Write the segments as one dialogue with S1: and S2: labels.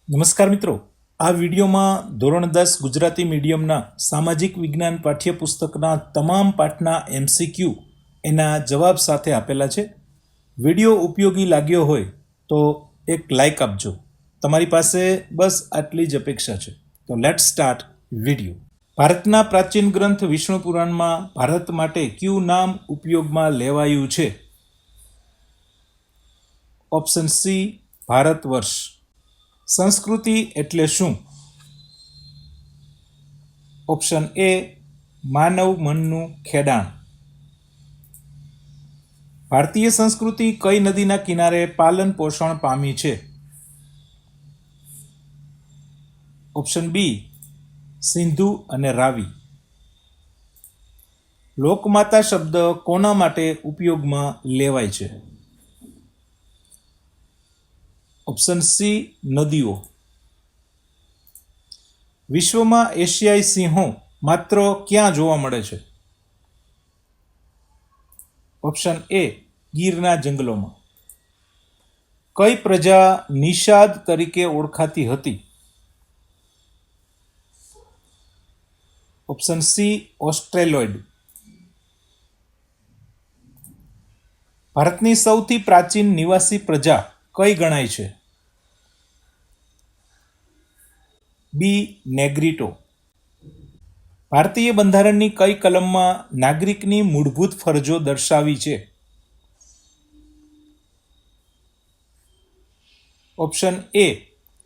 S1: નમસ્કાર મિત્રો, આ વિડીયોમાં ધોરણ 10 ગુજરાતી મીડિયમના સામાજિક વિજ્ઞાન પાઠ્યપુસ્તકના તમામ પાઠના MCQ એના જવાબ સાથે આપેલા છે. વિડીયો ઉપયોગી લાગ્યો હોય તો એક લાઈક આપજો. તમારી પાસે બસ આટલી જ અપેક્ષા છે. તો લેટ્સ સ્ટાર્ટ વિડીયો. ભારતના પ્રાચીન ગ્રંથ વિષ્ણુ પુરાણમાં ભારત માટે કયું નામ ઉપયોગમાં લેવાયું છે? ઓપ્શન સી, ભારત વર્ષ. સંસ્કૃતિ એટલે શું? ઓપ્શન એ, માનવ મનનું ખેડાણ. ભારતીય સંસ્કૃતિ કઈ નદીના કિનારે પાલન પોષણ પામી છે? ઓપ્શન બી, સિંધુ અને રાવી. લોકમાતા શબ્દ કોના માટે ઉપયોગમાં લેવાય છે? ઓપ્શન સી, નદીઓ. વિશ્વમાં એશિયાઈ સિંહો માત્ર ક્યાં જોવા મળે છે? ઓપ્શન એ, ગીરના જંગલોમાં. કઈ પ્રજા નિષાદ તરીકે ઓળખાતી હતી? Option C, Australoid. ભારતની સૌથી પ્રાચીન નિવાસી પ્રજા કઈ ગણાય છે? બી, નેગ્રીટો. ભારતીય બંધારણની કઈ કલમમાં નાગરિકની મૂળભૂત ફરજો દર્શાવી છે? ઓપ્શન એ,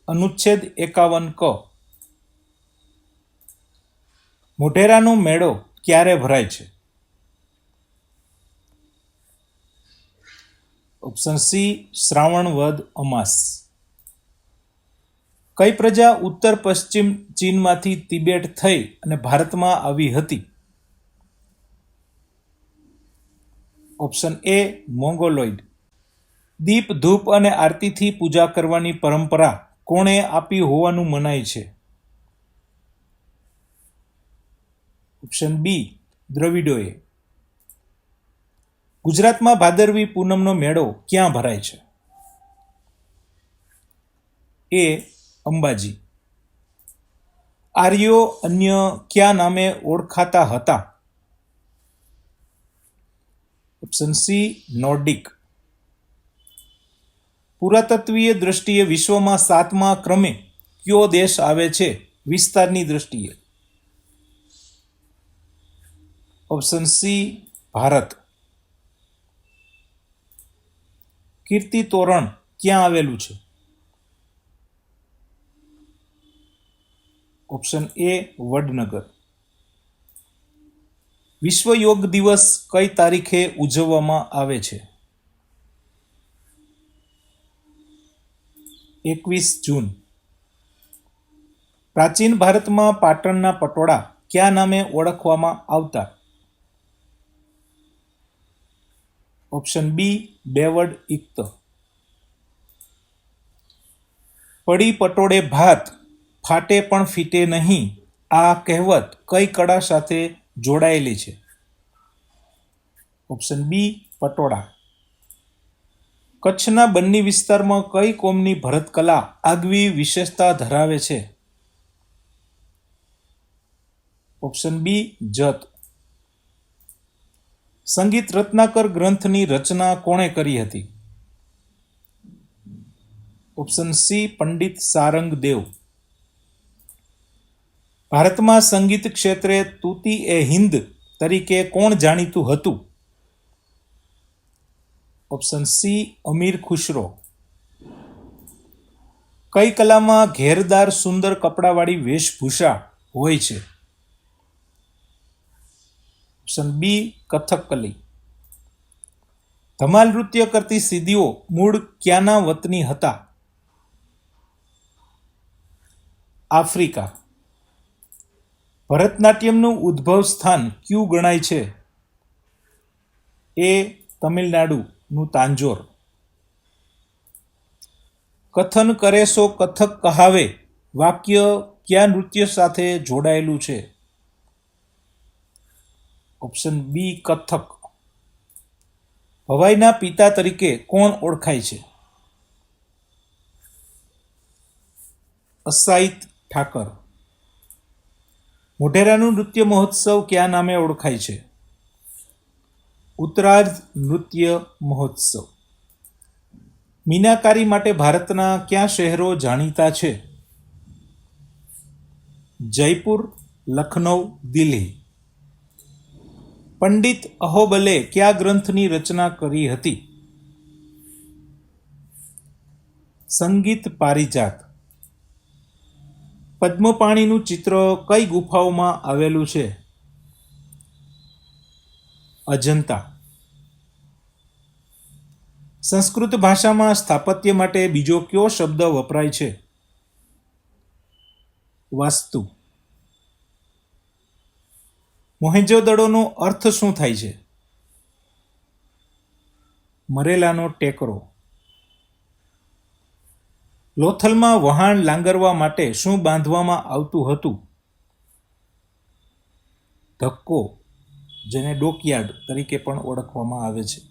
S1: અનુચ્છેદ 51 ક. મોઢેરાનો મેળો ક્યારે ભરાય છે? ઓપ્શન સી, શ્રાવણ વદ અમાસ. કઈ પ્રજા ઉત્તર પશ્ચિમ ચીનમાંથી તિબેટ થઈ અને ભારતમાં આવી હતી? Option A, મોંગોલોઇડ. દીપ ધૂપ અને આરતીથી પૂજા કરવાની પરંપરા કોણે આપી હોવાનું મનાય છે? ઓપ્શન બી, દ્રવિડોએ. ગુજરાતમાં ભાદરવી પૂનમનો મેળો ક્યાં ભરાય છે? એ, અંબાજી. આર્યો અન્ય કયા નામે ઓળખાતા હતા? Option C, Nordic. પુરાતત્વીય દ્રષ્ટિએ વિશ્વમાં 7મા ક્રમે કયો દેશ આવે છે વિસ્તારની દ્રષ્ટિએ? Option C, Bharat. કીર્તિ તોરણ ક્યાં આવેલું છે? Option A, Vadnagar. વિશ્વ યોગ દિવસ કઈ તારીખે ઉજવવામાં આવે છે? 21 જૂન. પ્રાચીન ભારતમાં પાટણના પટોળા કયા નામે ઓળખવામાં આવતા? ઓપ્શન બી, બેવડ ઇક્ત. પડી પટોળે ભાત, ફાટે પણ ફીટે નહીં, આ કહેવત કઈ કળા સાથે જોડાયેલી છે? Option B, patola. કચ્છના બન્ની વિસ્તારમાં કઈ કોમની ભરતકલા આગવી વિશેષતા ધરાવે છે? ઓપ્શન બી, જત. સંગીત રત્નાકર ગ્રંથની રચના કોણે કરી હતી? ઓપ્શન સી, પંડિત સારંગ દેવ. ભારતમાં સંગીત ક્ષેત્રે તૂતી એ હિન્દ તરીકે કોણ જાણીતું હતું? Option C, Amir Khusro. કઈ કલામાં ઘેરદાર સુંદર કપડાવાળી વેશભૂષા હોય છે? Option B, Kathakali. ધમાલ નૃત્ય કરતી સિદ્ધિઓ મૂળ ક્યાંના વતની હતા? આફ્રિકા. ભરતનાટ્યમનું ઉદ્ભવ સ્થાન કયું ગણાય છે? એ, તમિલનાડુનું તાંજોર. કથન કરે સો કથક કહાવે વાક્ય કયા નૃત્ય સાથે જોડાયેલું છે? ઓપ્શન બી, કથક. ભવાઈના પિતા તરીકે કોણ ઓળખાય છે? અસાહિત ઠાકર. મોઢેરાનું નૃત્ય મહોત્સવ કયા નામે ઓળખાય છે? ઉત્તરાર્ધ નૃત્ય મહોત્સવ. મીનાકારી માટે ભારતના કયા શહેરો જાણીતા છે? જયપુર, લખનઉ, દિલ્હી. પંડિત અહોબલે કયા ગ્રંથની રચના કરી હતી? સંગીત પારિજાત. પદ્મપાણીનું ચિત્ર કઈ ગુફાઓમાં આવેલું છે? અજંતા. સંસ્કૃત ભાષામાં સ્થાપત્ય માટે બીજો કયો શબ્દ વપરાય છે? વાસ્તુ. મોહેંજો-દડોનો અર્થ શું થાય છે? મરેલાનો ટેકરો. લોથલમાં વહાણ લાંગરવા માટે શું બાંધવામાં આવતું હતું? ધક્કો, જેને ડોકયાર્ડ તરીકે પણ ઓળખવામાં આવે છે.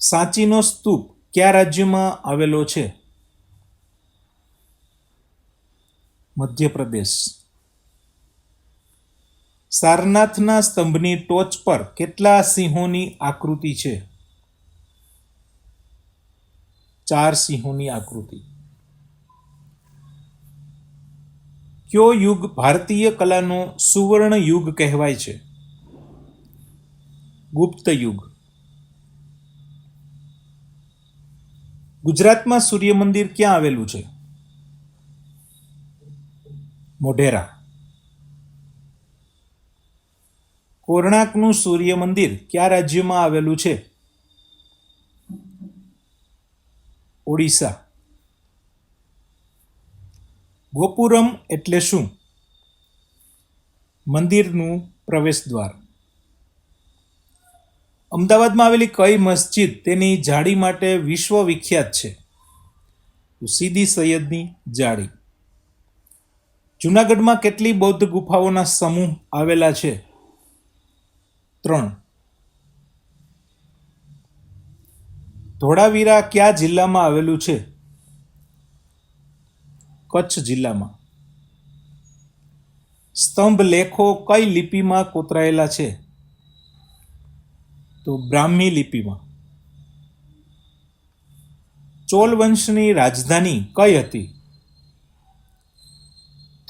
S1: સાંચીનો સ્તૂપ કયા રાજ્યમાં આવેલો છે? મધ્યપ્રદેશ. સારનાથના સ્તંભની ટોચ પર કેટલા સિંહોની આકૃતિ છે? 4 સિંહોની આકૃતિ. કયો યુગ ભારતીય કલાનો સુવર્ણ યુગ કહેવાય છે? ગુપ્ત યુગ. ગુજરાતમાં સૂર્ય મંદિર ક્યાં આવેલું છે? મોઢેરા. કોર્ણાકનું સૂર્ય મંદિર કયા રાજ્યમાં આવેલું છે? ઓડિશા. ગોપુરમ એટલે શું? મંદિરનું પ્રવેશદ્વાર. અમદાવાદમાં આવેલી કઈ મસ્જિદ તેની જાળી માટે વિશ્વ વિખ્યાત છે? સીદી સૈયદની જાળી. જૂનાગઢમાં કેટલી બૌદ્ધ ગુફાઓના સમૂહ આવેલા છે? 3. ધોળાવીરા કયા જિલ્લામાં આવેલું છે? કચ્છ જિલ્લામાં. સ્તંભ લેખો કઈ લિપિમાં કોતરાયેલા છે? તો બ્રાહ્મી લિપિમાં. ચોલ વંશની રાજધાની કઈ હતી?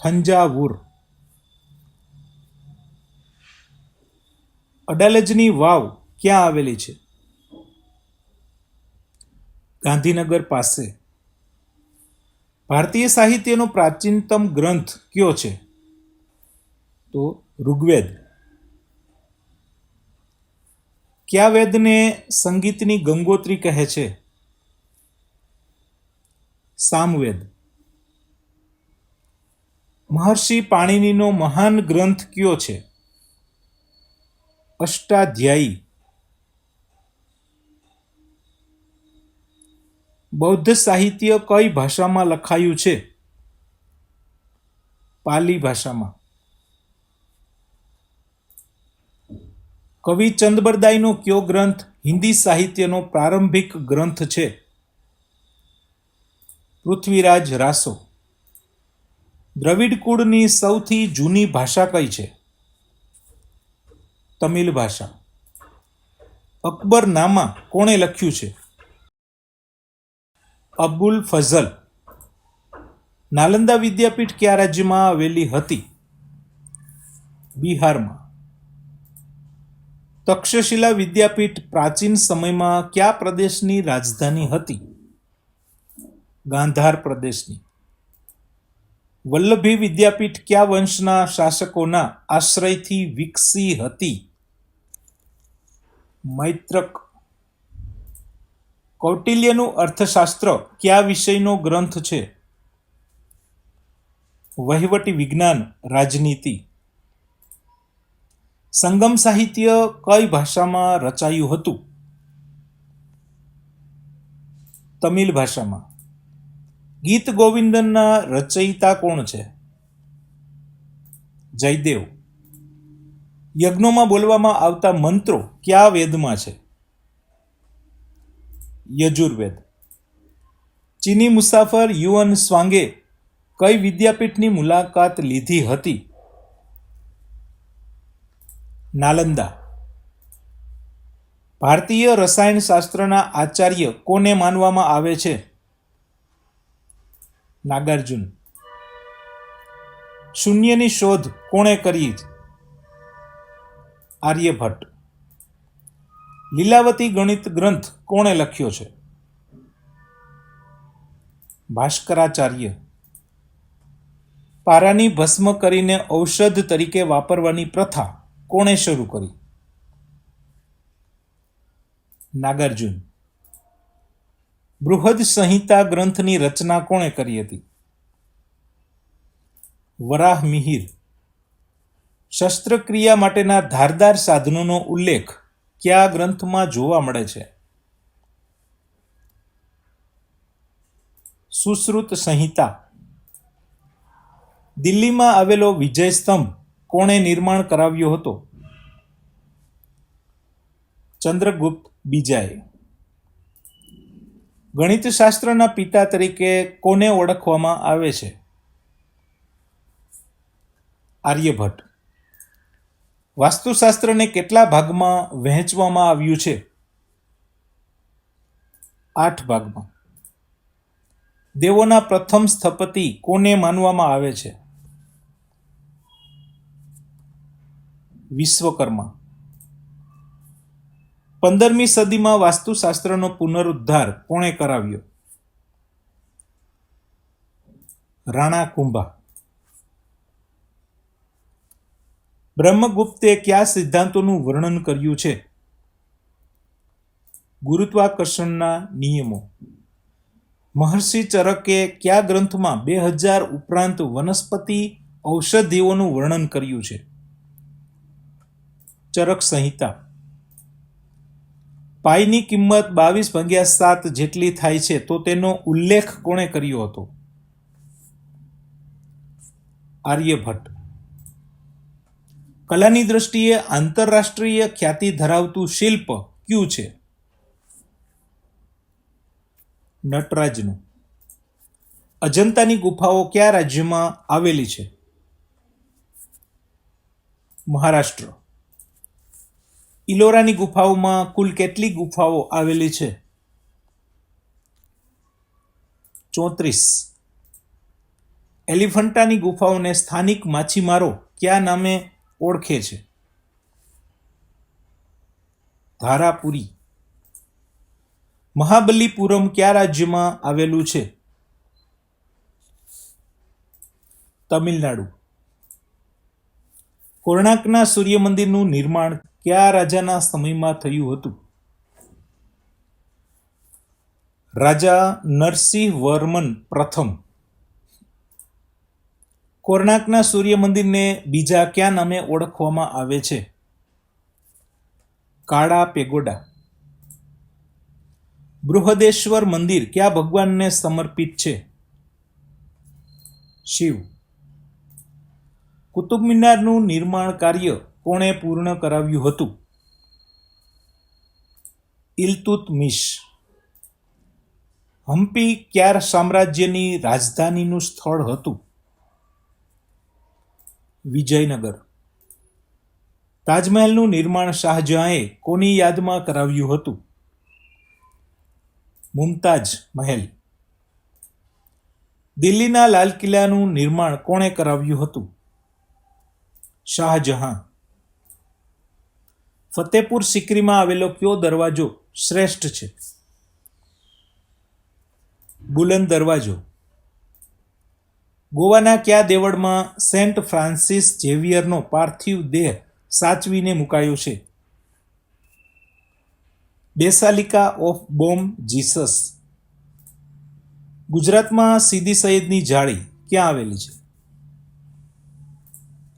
S1: થંજાવુર. અડાલજની વાવ ક્યાં આવેલી છે? ગાંધીનગર પાસે. ભારતીય સાહિત્યનો પ્રાચીનતમ ગ્રંથ કયો છે? તો ઋગ્વેદ. કયા વેદને સંગીતની ગંગોત્રી કહે છે? સામવેદ. મહર્ષિ પાણિનીનો મહાન ગ્રંથ કયો છે? અષ્ટાધ્યાયી. બૌદ્ધ સાહિત્ય કઈ ભાષામાં લખાયું છે? પાલી ભાષામાં. કવિ ચંદબરદાઈનો કયો ગ્રંથ હિન્દી સાહિત્યનો પ્રારંભિક ગ્રંથ છે? પૃથ્વીરાજ રાસો. દ્રવિડ કુળની સૌથી જૂની ભાષા કઈ છે? તમિલ ભાષા. અકબરનામા કોણે લખ્યું છે? અબુલ ફઝલ. નાલંદા વિદ્યાપીઠ કયા રાજ્યમાં આવેલી હતી? બિહારમાં. તક્ષશિલા વિદ્યાપીઠ પ્રાચીન સમયમાં કયા પ્રદેશની રાજધાની હતી? ગાંધાર પ્રદેશની. વલ્લભી વિદ્યાપીઠ કયા વંશના શાસકોના આશ્રયથી વિકસી હતી? મૈત્રક. કૌટિલ્યનું અર્થશાસ્ત્ર કયા વિષયનો ગ્રંથ છે? વહીવટી વિજ્ઞાન, રાજનીતિ. સંગમ સાહિત્ય કઈ ભાષામાં રચાયું હતું? તમિલ ભાષામાં. ગીત ગોવિંદનના રચયિતા કોણ છે? જયદેવ. યજ્ઞોમાં બોલવામાં આવતા મંત્રો કયા વેદમાં છે? યજુર્વેદ. ચીની મુસાફર યુઅન સ્વાંગે કઈ વિદ્યાપીઠની મુલાકાત લીધી હતી? નાલંદા. ભારતીય રસાયણશાસ્ત્રના આચાર્ય કોને માનવામાં આવે છે? નાગાર્જુન. શૂન્યની શોધ કોણે કરી? આર્યભટ્ટ. લીલાવતી ગણિત ગ્રંથ કોણે લખ્યો છે? ભાસ્કરાચાર્ય. પારાની ભસ્મ કરીને ઔષધ તરીકે વાપરવાની પ્રથા કોણે શરૂ કરી? નાગાર્જુન. બૃહદ સંહિતા ગ્રંથની રચના કોણે કરી હતી? વરાહ મિહિર. શસ્ત્રક્રિયા માટેના ધારદાર સાધનોનો ઉલ્લેખ કયા ગ્રંથમાં જોવા મળે છે? સુશ્રુત સંહિતા. દિલ્હીમાં આવેલો વિજય સ્તંભ કોણે નિર્માણ કરાવ્યો હતો? ચંદ્રગુપ્ત બીજાએ. ગણિતશાસ્ત્રના પિતા તરીકે કોને ઓળખવામાં આવે છે? આર્યભટ્ટ. વાસ્તુશાસ્ત્રને કેટલા ભાગમાં વહેંચવામાં આવ્યું છે? 8 ભાગમાં. દેવોના પ્રથમ સ્થપતિ કોને માનવામાં આવે છે? વિશ્વકર્મા. 15મી સદીમાં વાસ્તુશાસ્ત્રનો પુનરુદ્ધાર કોણે કરાવ્યો? રાણા કુંભા. બ્રહ્મગુપ્તે કયા સિદ્ધાંતોનું વર્ણન કર્યું છે? ગુરુત્વાકર્ષણના નિયમો. મહર્ષિ ચરકે કયા ગ્રંથમાં 2000 ઉપરાંત વનસ્પતિ ઔષધિઓનું વર્ણન કર્યું છે? ચરક સંહિતા. પાઈની કિંમત 22/7 જેટલી થાય છે તો તેનો ઉલ્લેખ કોણે કર્યો હતો? આર્યભટ્ટ. કલાની દ્રષ્ટિએ આંતરરાષ્ટ્રીય ખ્યાતિ ધરાવતું શિલ્પ કયું છે? નટરાજનું. અજંતાની ગુફાઓ કયા રાજ્યમાં આવેલી છે? મહારાષ્ટ્ર. ઇલોરાની ગુફાઓમાં કુલ કેટલી ગુફાઓ આવેલી છે? 34. એલિફન્ટાની ગુફાઓને સ્થાનિક માછીમારો કયા નામે ઓળખે છે? ધારાપુરી. મહાબલીપુરમ કયા રાજ્યમાં આવેલું છે? તમિલનાડુ. કોણાર્કના સૂર્ય મંદિરનું નિર્માણ કયા રાજાના સમયમાં થયું હતું? રાજા નરસિંહવર્મન પ્રથમ. કોણાર્કના સૂર્ય મંદિરને બીજા કયા નામે ઓળખવામાં આવે છે? કાળા પેગોડા. બૃહદેશ્વર મંદિર કયા ભગવાનને સમર્પિત છે? શિવ. કુતુબ મિનારનું નિર્માણ કાર્ય કોણે પૂર્ણ કરાવ્યું હતું? ઇલ્તુત્મિશ. હમ્પી કયા સામ્રાજ્યની રાજધાનીનું સ્થળ હતું? વિજયનગર. તાજમહેલનું નિર્માણ શાહજહાંએ કોની યાદમાં કરાવ્યું હતું? મુમતાજ મહેલ. દિલ્હીના લાલ કિલ્લાનું નિર્માણ કોણે કરાવ્યું હતું? શાહજહાં. ફતેપુર સિકરીમાં આવેલો કયો દરવાજો શ્રેષ્ઠ છે? બુલંદ દરવાજો. ગોવાના કયા દેવળમાં સેન્ટ ફ્રાન્સિસ ઝેવિયરનો પાર્થિવ દેહ સાચવીને મુકાયો છે? બેસાલિકા ઓફ બોમ જીસસ. ગુજરાતમાં સીદી સૈયદની જાળી ક્યાં આવેલી છે?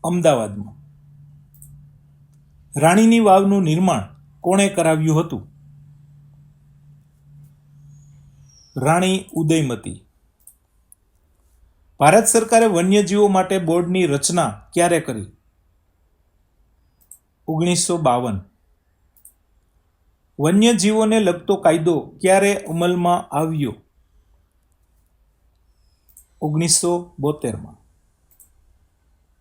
S1: અમદાવાદમાં. રાણીની વાવનું નિર્માણ કોણે કરાવ્યું હતું? રાણી ઉદયમતી. ભારત સરકારે વન્યજીવો માટે બોર્ડની રચના ક્યારે કરી? 1952. વન્યજીવોને લગતો કાયદો ક્યારે અમલમાં આવ્યો? 1972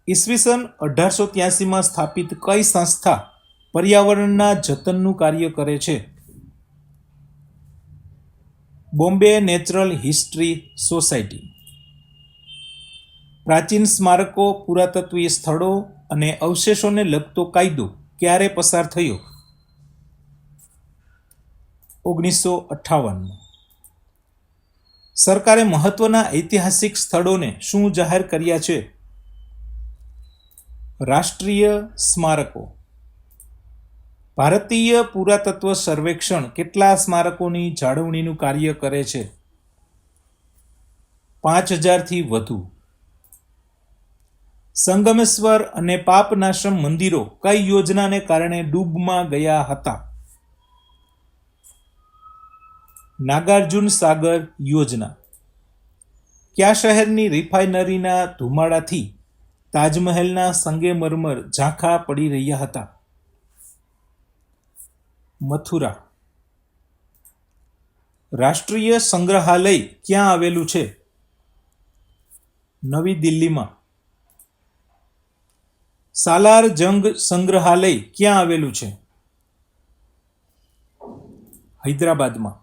S1: ઈસવીસન 1883 સ્થાપિત કઈ સંસ્થા પર્યાવરણના જતનનું કાર્ય કરે છે? Bombay natural history society. પ્રાચીન સ્મારકો, પુરાતત્વીય સ્થળો અને અવશેષોને લગતો કાયદો ક્યારે પસાર થયો? 1958. સરકારે મહત્વના ઐતિહાસિક સ્થળોને શું જાહેર કર્યા છે? રાષ્ટ્રીય સ્મારકો. ભારતીય પુરાતત્વ સર્વેક્ષણ કેટલા સ્મારકોની જાળવણીનું કાર્ય કરે છે? 5000થી વધુ. સંગમેશ્વર અને પાપનાશમ મંદિરો કઈ યોજનાને કારણે ડૂબમાં ગયા હતા? નાગાર્જુન સાગર યોજના. કયા શહેરની રિફાઇનરીના ધુમાડાથી તાજમહેલના સંગેમરમર ઝાંખા પડી રહ્યા હતા? મથુરા. રાષ્ટ્રીય સંગ્રહાલય ક્યાં આવેલું છે? નવી દિલ્હીમાં. સાલાર જંગ સંગ્રહાલય ક્યાં આવેલું છે? હૈદરાબાદમાં.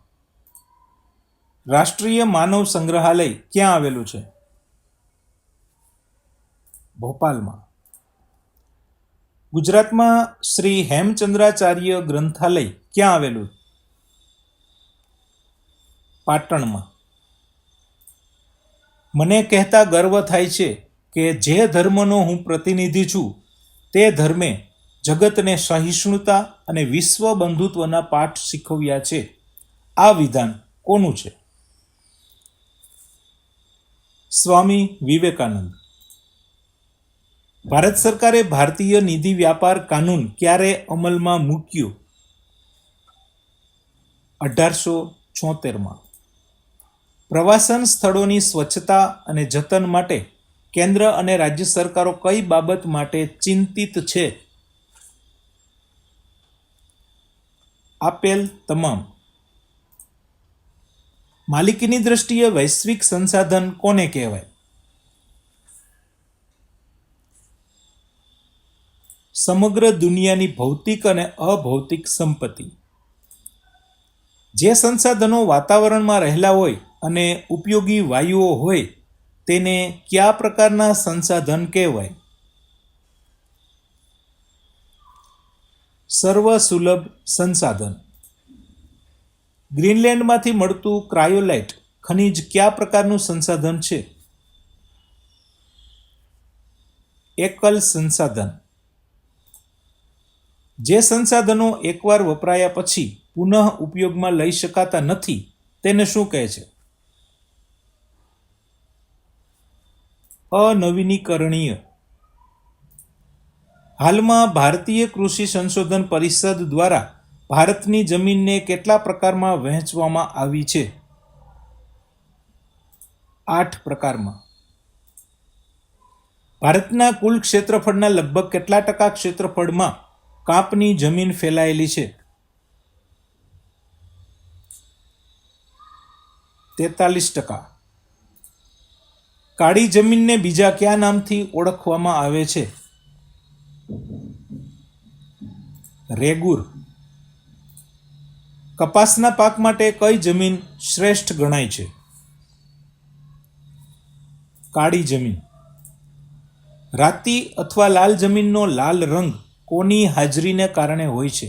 S1: રાષ્ટ્રીય માનવ સંગ્રહાલય ક્યાં આવેલું છે? ભોપાલમાં. ગુજરાતમાં શ્રી હેમચંદ્રાચાર્ય ગ્રંથાલય ક્યાં આવેલું? પાટણમાં. મને કહેતા ગર્વ થાય છે કે જે ધર્મનો હું પ્રતિનિધિ છું તે ધર્મે જગતને સહિષ્ણુતા અને વિશ્વ બંધુત્વના પાઠ શીખવ્યા છે. આ વિધાન કોનું છે? સ્વામી વિવેકાનંદ. ભારત સરકારે ભારતીય નિધિ વ્યાપાર કાનૂન ક્યારે અમલમાં મૂક્યો? 1876. પ્રવાસન સ્થળોની સ્વચ્છતા અને જતન માટે કેન્દ્ર અને રાજ્ય સરકારો કઈ બાબત માટે ચિંતિત છે? આપેલ તમામ. માલિકીની દ્રષ્ટિએ વૈશ્વિક સંસાધન કોને કહેવાય? સમગ્ર દુનિયાની ભૌતિક અને અભૌતિક સંપત્તિ. જે સંસાધનો વાતાવરણમાં રહેલા હોય અને ઉપયોગી વાયુઓ હોય તેને કયા પ્રકારના સંસાધન કહેવાય? સર્વસુલભ સંસાધન. ગ્રીનલેન્ડમાંથી મળતું ક્રાયોલાઇટ ખનિજ કયા પ્રકારનું સંસાધન છે? એકલ સંસાધન. જે સંસાધનો એકવાર વપરાયા પછી પુનઃ ઉપયોગમાં લઈ શકાતા નથી તેને શું કહે છે? અનવીનીકરણીય. હાલમાં ભારતીય કૃષિ સંશોધન પરિષદ દ્વારા ભારતની જમીનને કેટલા પ્રકારમાં વહેંચવામાં આવી છે? 8 પ્રકારમાં. ભારતના કુલ ક્ષેત્રફળના લગભગ કેટલા ટકા ક્ષેત્રફળમાં કાપની જમીન ફેલાયેલી છે? 43%. કાળી જમીનને બીજા કયા નામથી ઓળખવામાં આવે છે? રેગુર. કપાસના પાક માટે કઈ જમીન શ્રેષ્ઠ ગણાય છે? કાળી જમીન. રાતી અથવા લાલ જમીનનો લાલ રંગ કોની હાજરીને કારણે હોય છે?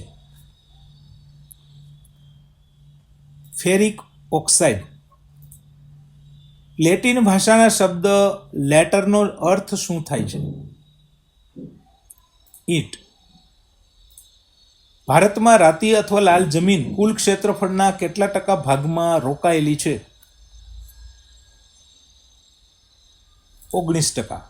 S1: Ferric oxide. લેટિન ભાષાના શબ્દ લેટરનો અર્થ શું થાય છે? ઈંટ. ભારતમાં રાતી અથવા લાલ જમીન કુલ ક્ષેત્રફળના કેટલા ટકા ભાગમાં રોકાયેલી છે? 19%.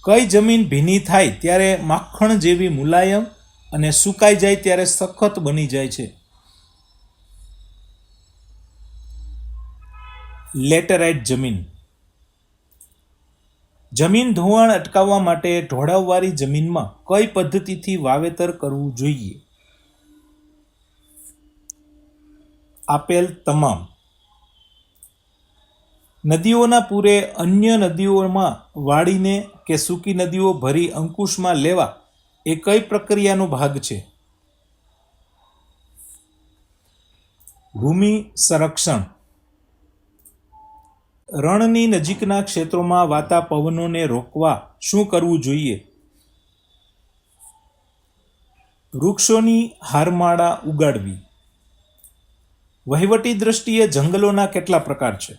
S1: કઈ જમીન ભીની થાય ત્યારે માખણ જેવી મુલાયમ અને સુકાઈ જાય ત્યારે સખત બની જાય છે? લેટેરાઇટ જમીન. જમીન ધોવાણ અટકાવવા માટે ઢોળાવવાળી જમીનમાં કઈ પદ્ધતિથી વાવેતર કરવું જોઈએ? આપેલ તમામ. નદીઓના પૂરે અન્ય નદીઓમાં વાળીને કે સૂકી નદીઓ ભરી અંકુશમાં લેવા એ કઈ પ્રક્રિયાનો ભાગ છે? ભૂમિ સંરક્ષણ. રણની નજીકના ક્ષેત્રોમાં વાતા પવનોને રોકવા શું કરવું જોઈએ? વૃક્ષોની હારમાળા ઉગાડવી. વહીવટી દ્રષ્ટિએ જંગલોના કેટલા પ્રકાર છે?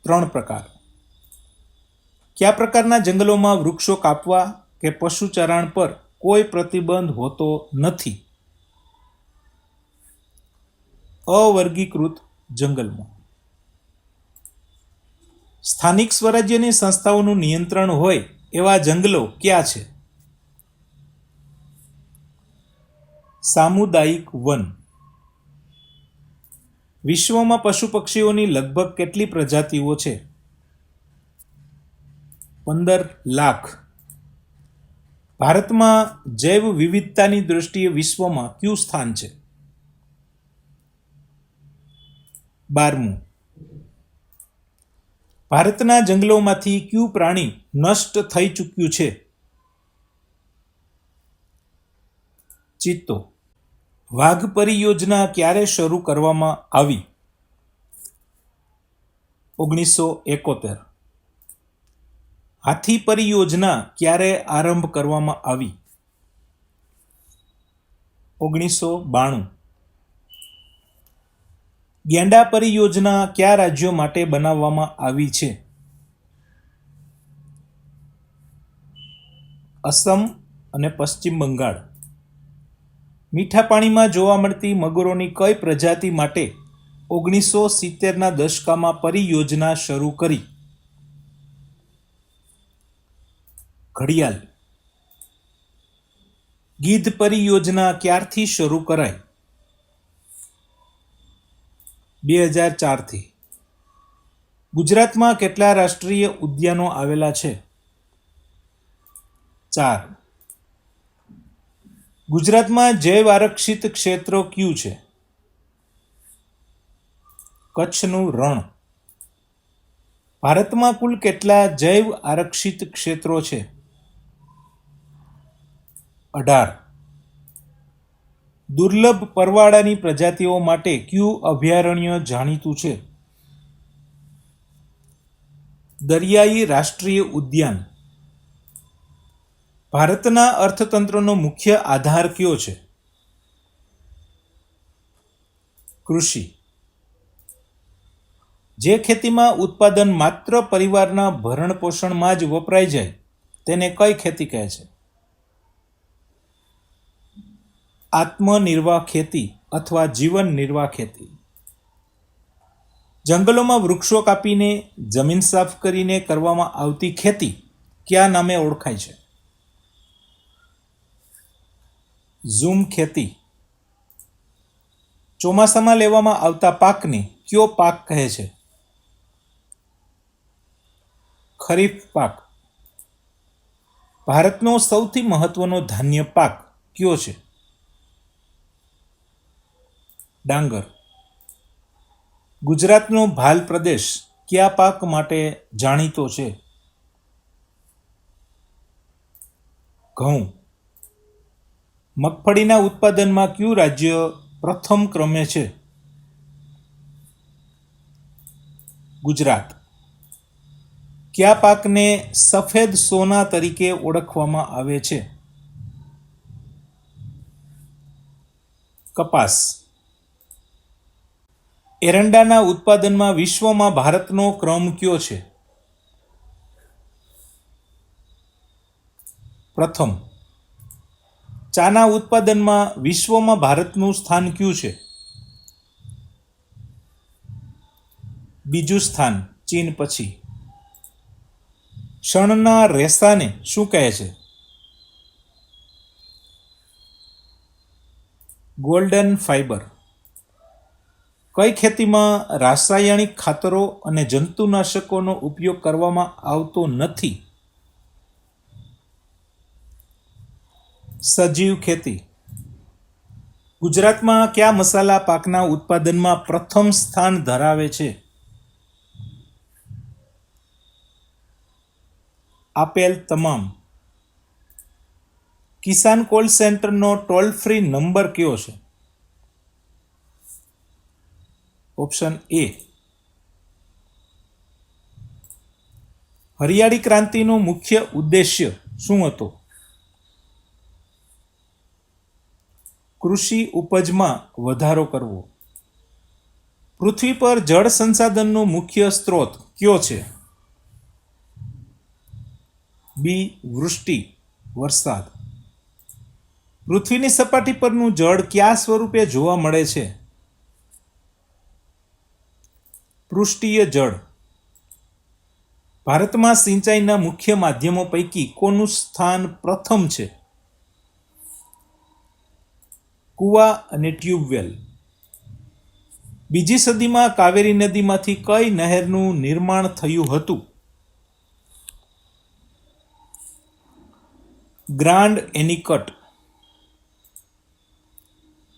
S1: 3 પ્રકાર. કયા પ્રકારના જંગલોમાં વૃક્ષો કાપવા કે પશુચરાણ પર કોઈ પ્રતિબંધ હોતો નથી? અવર્ગીકૃત જંગલમાં. સ્થાનિક સ્વરાજ્યની સંસ્થાઓનું નિયંત્રણ હોય એવા જંગલો ક્યાં છે? સામુદાયિક વન. વિશ્વમાં પશુ પક્ષીઓની લગભગ કેટલી પ્રજાતિઓ છે? 15 લાખ. ભારતમાં જૈવ વિવિધતાની દૃષ્ટિએ વિશ્વમાં કયું સ્થાન છે? 12મું. ભારતના જંગલોમાંથી કયું પ્રાણી નષ્ટ થઈ ચૂક્યું છે? ચિત્તો. વાઘ પરિયોજના ક્યારે શરૂ કરવામાં આવી? 1971. હાથી પરિયોજના ક્યારે આરંભ કરવામાં આવી? 1992. ગેંડા પરિયોજના કયા રાજ્યો માટે બનાવવામાં આવી છે? અસમ અને પશ્ચિમ બંગાળ. મીઠા પાણીમાં જોવા મળતી મગરોની કઈ પ્રજાતિ માટે 1970ના દશકામાં પરિયોજના શરૂ કરી? ઘડિયાળ. ગીધ પરિયોજના ક્યારથી શરૂ કરાઈ? 2004થી. ગુજરાતમાં કેટલા રાષ્ટ્રીય ઉદ્યાનો આવેલા છે? 4. ગુજરાતમાં જૈવ આરક્ષિત ક્ષેત્ર કયું છે? કચ્છનું રણ. ભારતમાં કુલ કેટલા જૈવ આરક્ષિત ક્ષેત્રો છે? 18. દુર્લભ પરવાળાની પ્રજાતિઓ માટે કયું અભયારણ્ય જાણીતું છે? દરિયાઈ રાષ્ટ્રીય ઉદ્યાન. ભારતના અર્થતંત્રનો મુખ્ય આધાર કયો છે? કૃષિ. જે ખેતીમાં ઉત્પાદન માત્ર પરિવારના ભરણ પોષણમાં જ વપરાઈ જાય તેને કઈ ખેતી કહે છે? આત્મનિર્વાહ ખેતી અથવા જીવન નિર્વાહ ખેતી. જંગલોમાં વૃક્ષો કાપીને જમીન સાફ કરીને કરવામાં આવતી ખેતી કયા નામે ઓળખાય છે? ઝૂમ ખેતી. ચોમાસામાં લેવામાં આવતા પાકને કયો પાક કહે છે? ખરીફ પાક. ભારતનો સૌથી મહત્વનો ધાન્ય પાક કયો છે? ડાંગર. ગુજરાતનો ભાલ પ્રદેશ કયા પાક માટે જાણીતો છે? ઘઉં. મગફળીના ઉત્પાદનમાં કયું રાજ્ય પ્રથમ ક્રમે છે? ગુજરાત. કયા પાકને સફેદ સોના તરીકે ઓળખવામાં આવે છે? કપાસ. એરંડાના ઉત્પાદનમાં વિશ્વમાં ભારતનો ક્રમ કયો છે? પ્રથમ. ચાના ઉત્પાદનમાં વિશ્વમાં ભારતનું સ્થાન કયું છે? બીજું સ્થાન ચીન પછી. શણના રેસાને શું કહે છે? Golden fibre. કઈ ખેતીમાં રાસાયણિક ખાતરો અને જંતુનાશકોનો ઉપયોગ કરવામાં આવતો નથી? સજીવ ખેતી. ગુજરાતમાં કયા મસાલા પાકના ઉત્પાદનમાં પ્રથમ સ્થાન ધરાવે છે? આપેલ તમામ. કિસાન કોલ સેન્ટરનો ટોલ ફ્રી નંબર કયો છે? Option A. હરિયાળી ક્રાંતિનો મુખ્ય ઉદ્દેશ્ય શું હતો? કૃષિ ઉપજમાં વધારો કરવો. પૃથ્વી પર જળ સંસાધનનો મુખ્ય સ્ત્રોત કયો છે? બી. વૃષ્ટિ, વરસાદ. પૃથ્વીની સપાટી પરનું જળ કયા સ્વરૂપે જોવા મળે છે? પૃષ્ઠીય જળ. ભારતમાં સિંચાઈના મુખ્ય માધ્યમો પૈકી કોનું સ્થાન પ્રથમ છે? કુવા અને ટ્યુબવેલ. બીજી સદીમાં કાવેરી નદીમાંથી કઈ નહેરનું નિર્માણ થયું હતું? ગ્રાન્ડ એનિકટ.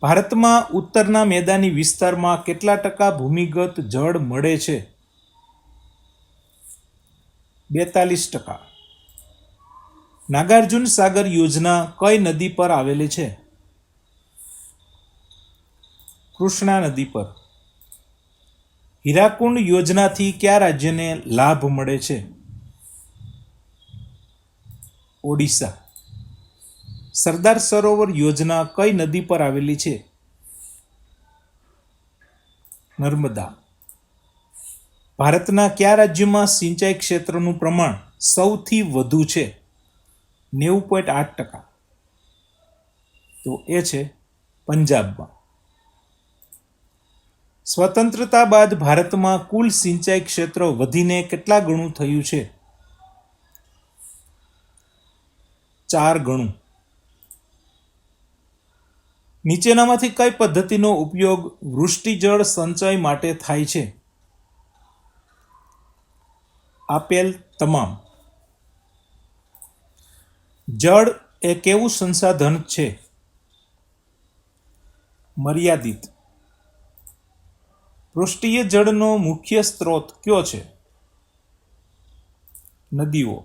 S1: ભારતમાં ઉત્તરના મેદાની વિસ્તારમાં કેટલા ટકા ભૂમિગત જળ મળે છે? 42%. નાગાર્જુન સાગર યોજના કઈ નદી પર આવેલી છે? કૃષ્ણા નદી પર. હીરાકુંડ યોજનાથી કયા રાજ્યને લાભ મળે છે? ઓડિશા. સરદાર સરોવર યોજના કઈ નદી પર આવેલી છે? નર્મદા. ભારતના કયા રાજ્યમાં સિંચાઈ ક્ષેત્રનું પ્રમાણ સૌથી વધુ છે? 90.8%. તો એ છે પંજાબમાં. સ્વતંત્રતા બાદ ભારતમાં કુલ સિંચાઈ ક્ષેત્ર વધીને કેટલા ગણું થયું છે? 4 ગણું. નીચેનામાંથી કઈ પદ્ધતિનો ઉપયોગ વૃષ્ટિજળ સંચય માટે થાય છે? આપેલ તમામ. જળ એ કેવું સંસાધન છે? મર્યાદિત. પૃષ્ઠીય જળનો મુખ્ય સ્ત્રોત કયો છે? નદીઓ.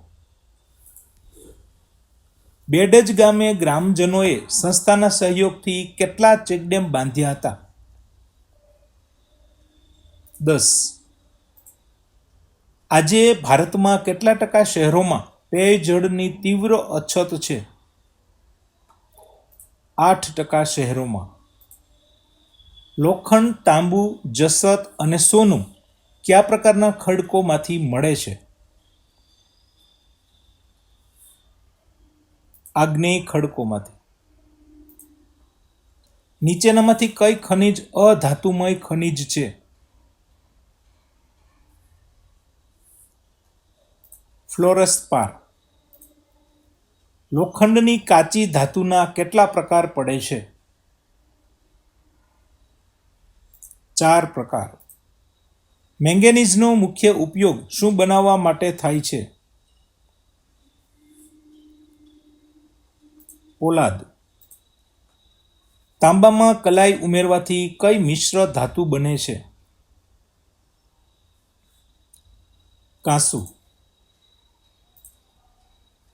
S1: બેડજ ગામે ગ્રામજનોએ સંસ્થાના સહયોગથી કેટલા ચેકડેમ બાંધ્યા હતા? 10. આજે ભારતમાં કેટલા ટકા શહેરોમાં પેયજળની તીવ્ર અછત છે? 8% શહેરોમાં. લોખંડ, તાંબુ, જસત અને સોનું કયા પ્રકારના ખડકોમાંથી મળે છે? આગ્નેય ખડકોમાંથી. નીચેનામાંથી કઈ ખનિજ અધાતુમય ખનિજ છે? ફ્લોરસ્પાર. લોખંડની કાચી ધાતુના કેટલા પ્રકાર પડે છે? 4 પ્રકાર. મેંગેનીઝનો મુખ્ય ઉપયોગ શું બનાવવા માટે થાય છે? પોલાદ. તાંબામાં કલાઈ ઉમેરવાથી કઈ મિશ્ર ધાતુ બને છે? કાંસુ.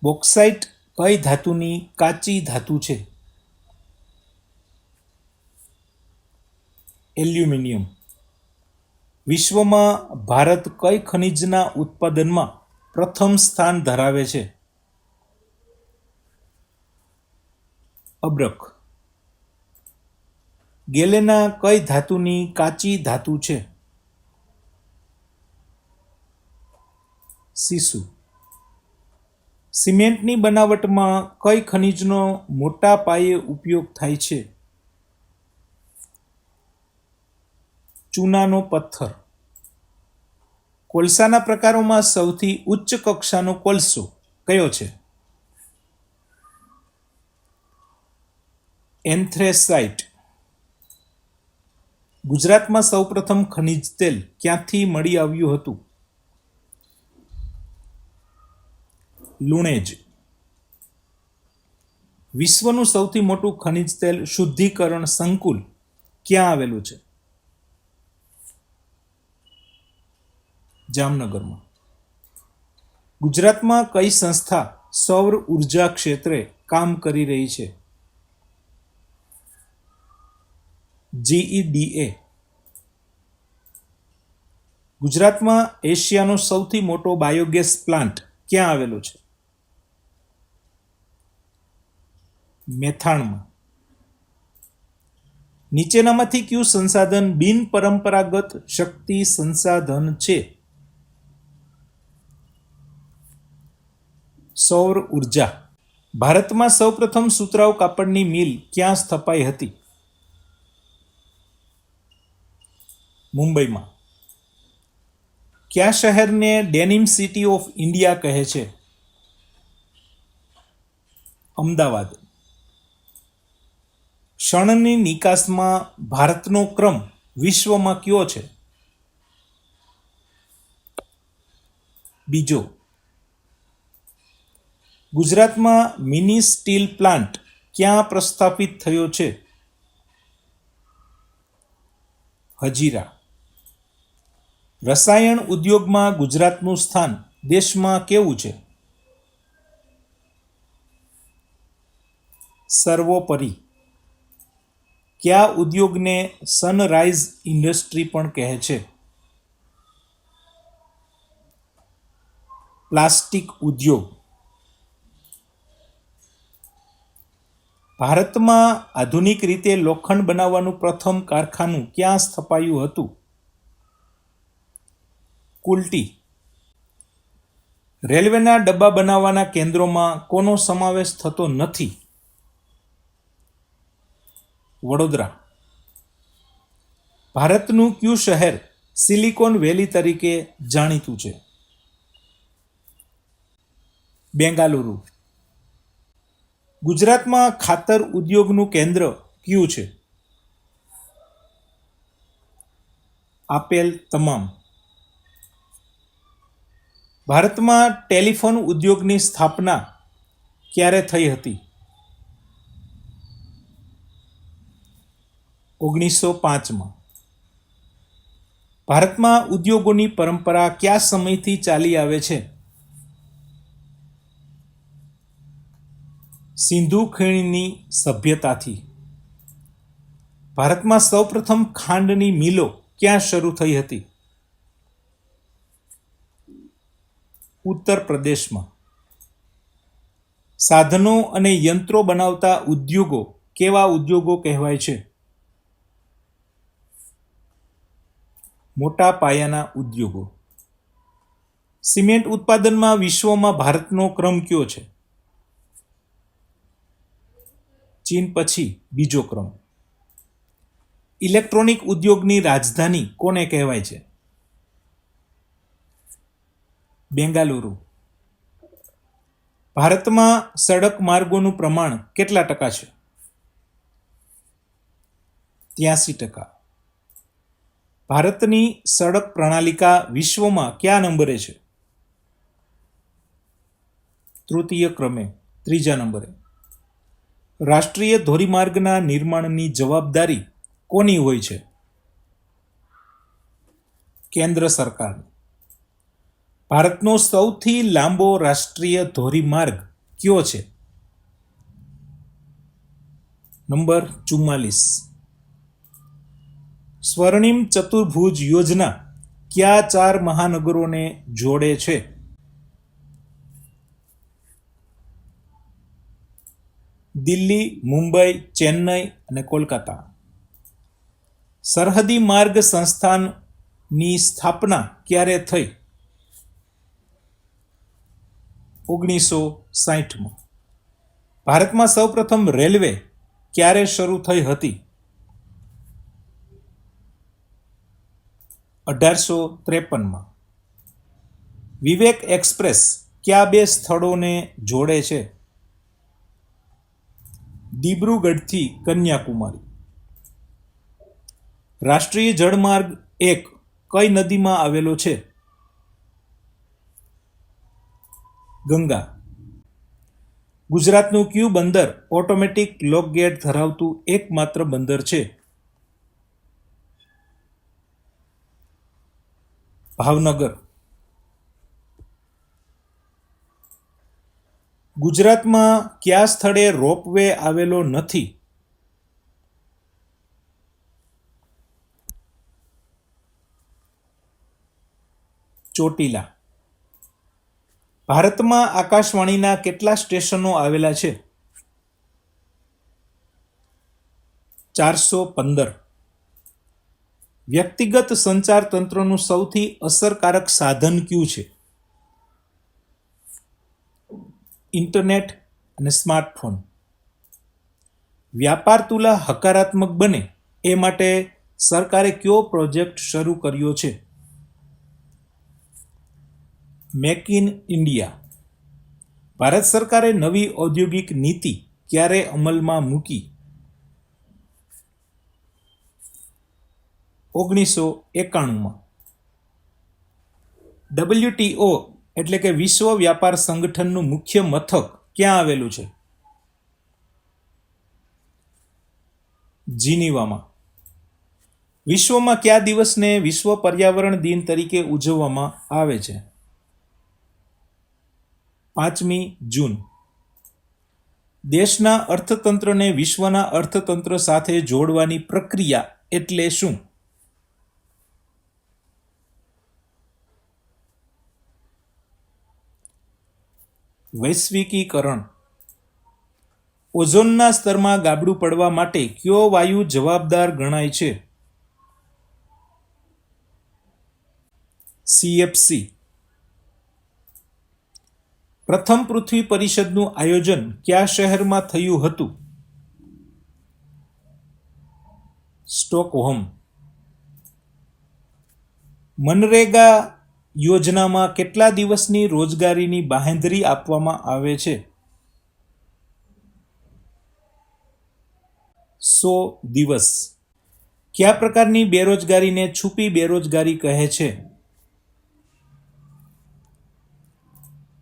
S1: બોક્સાઇટ કઈ ધાતુની કાચી ધાતુ છે? એલ્યુમિનિયમ. વિશ્વમાં ભારત કઈ ખનિજના ઉત્પાદનમાં પ્રથમ સ્થાન ધરાવે છે? અબ્રક. ગેલેના કઈ ધાતુની કાચી ધાતુ છે? સીસુ. સિમેન્ટની બનાવટમાં કઈ ખનિજનો મોટા પાયે ઉપયોગ થાય છે? ચૂનાનો પથ્થર. કોલસાના પ્રકારોમાં સૌથી ઉચ્ચ કક્ષાનો કોલસો કયો છે? એન્થ્રેસાઇટ. ગુજરાતમાં સૌપ્રથમ ખનિજ તેલ ક્યાંથી મળી આવ્યું હતું? લુણેજ. વિશ્વનું સૌથી મોટું ખનિજ તેલ શુદ્ધિકરણ સંકુલ ક્યાં આવેલું છે? જામનગરમાં. ગુજરાતમાં કઈ સંસ્થા સૌર ઉર્જા ક્ષેત્રે કામ કરી રહી છે? GEDA. ગુજરાતમાં એશિયાનો સૌથી મોટો બાયોગેસ પ્લાન્ટ ક્યાં આવેલો છે? મેથાણમાં. નીચેનામાંથી કયું સંસાધન બિન પરંપરાગત શક્તિ સંસાધન છે? સૌર ઉર્જા. ભારતમાં સૌપ્રથમ સુતરાઉ કાપડની મિલ ક્યાં સ્થપાઈ હતી? મુંબઈમાં. કયા શહેરને ડેનિમ સિટી ઓફ ઇન્ડિયા કહે છે? અમદાવાદ. શણની નિકાસમાં ભારતનો ક્રમ વિશ્વમાં કયો છે? બીજો. ગુજરાતમાં મિની સ્ટીલ પ્લાન્ટ ક્યાં પ્રસ્થાપિત થયો છે? હજીરા. રસાયણ ઉદ્યોગમાં ગુજરાતનું સ્થાન દેશમાં કેવું છે? સર્વોપરી. કયા ઉદ્યોગને સનરાઈઝ ઇન્ડસ્ટ્રી પણ કહે છે? પ્લાસ્ટિક ઉદ્યોગ. ભારતમાં આધુનિક રીતે લોખંડ બનાવવાનું પ્રથમ કારખાનું ક્યાં સ્થપાયું હતું? કુલ્ટી. રેલવેના ડબ્બા બનાવવાના કેન્દ્રોમાં કોનો સમાવેશ થતો નથી? વડોદરા. ભારતનું કયું શહેર સિલિકોન વેલી તરીકે જાણીતું છે? બેંગાલુરુ. ગુજરાતમાં ખાતર ઉદ્યોગનું કેન્દ્ર કયું છે? આપેલ તમામ. ભારતમાં ટેલિફોન ઉદ્યોગની સ્થાપના ક્યારે થઈ હતી? 1905માં. ભારતમાં ઉદ્યોગોની પરંપરા કયા સમયથી ચાલી આવે છે? સિંધુ ખીણની સભ્યતાથી. ભારતમાં સૌપ્રથમ ખાંડની મિલો ક્યાં શરૂ થઈ હતી? ઉત્તર પ્રદેશમાં. સાધનો અને યંત્રો બનાવતા ઉદ્યોગો કેવા ઉદ્યોગો કહેવાય છે? મોટા પાયાના ઉદ્યોગો. સિમેન્ટ ઉત્પાદનમાં વિશ્વમાં ભારતનો ક્રમ કયો છે? ચીન પછી બીજો ક્રમ. ઇલેક્ટ્રોનિક ઉદ્યોગની રાજધાની કોને કહેવાય છે? બેંગાલુરુ. ભારતમાં સડક માર્ગોનું પ્રમાણ કેટલા ટકા છે? 83%. ભારતની સડક પ્રણાલિકા વિશ્વમાં કયા નંબરે છે? તૃતીય ક્રમે, ત્રીજા નંબરે. રાષ્ટ્રીય ધોરીમાર્ગના નિર્માણની જવાબદારી કોની હોય છે? કેન્દ્ર સરકારની. ભારતનો સૌથી લાંબો રાષ્ટ્રીય ધોરીમાર્ગ કયો છે? નંબર 44. સ્વર્ણિમ ચતુર્ભુજ યોજના કયા 4 મહાનગરોને જોડે છે? દિલ્હી, મુંબઈ, ચેન્નઈ અને કોલકાતા. સરહદી માર્ગ સંસ્થાનની સ્થાપના ક્યારે થઈ? 1960માં. ભારતમાં સૌપ્રથમ રેલવે ક્યારે શરૂ થઈ હતી? 1853માં. વિવેક એક્સપ્રેસ કયા 2 સ્થળોને જોડે છે? દિબ્રુગઢથી કન્યાકુમારી. રાષ્ટ્રીય જળમાર્ગ 1 કઈ નદીમાં આવેલો છે? ગંગા. ગુજરાતનું કયું બંદર ઓટોમેટિક લોકગેટ ધરાવતું એકમાત્ર બંદર છે? ભાવનગર. ગુજરાતમાં કયા સ્થળે રોપવે આવેલો નથી? ચોટીલા. ભારતમાં આકાશવાણીના કેટલા સ્ટેશનો આવેલા છે? 415. વ્યક્તિગત સંચાર તંત્રનું સૌથી અસરકારક સાધન કયું છે? ઇન્ટરનેટ અને સ્માર્ટફોન. વ્યાપાર તુલા હકારાત્મક બને એ માટે સરકારે કયો પ્રોજેક્ટ શરૂ કર્યો છે? Make in India. ભારત સરકારે નવી ઔદ્યોગિક નીતિ ક્યારે અમલમાં મૂકી? 1991. WTO એટલે કે વિશ્વ વ્યાપાર સંગઠનનું મુખ્ય મથક ક્યાં આવેલું છે? જીનીવામાં. વિશ્વમાં કયા દિવસને વિશ્વ પર્યાવરણ દિન તરીકે ઉજવવામાં આવે છે? 5મી જૂન. દેશના અર્થતંત્રને વિશ્વના અર્થતંત્ર સાથે જોડવાની પ્રક્રિયા એટલે શું? વૈશ્વિકીકરણ. ઓઝોનના સ્તરમાં ગાબડું પડવા માટે કયો વાયુ જવાબદાર ગણાય છે? CFC. પ્રથમ પૃથ્વી પરિષદનું આયોજન કયા શહેરમાં થયું હતું? સ્ટોકહોમ. મનરેગા યોજનામાં કેટલા દિવસની રોજગારીની બાંહેધરી આપવામાં આવે છે? 100 દિવસ. કયા પ્રકારની બેરોજગારીને છુપી બેરોજગારી કહે છે?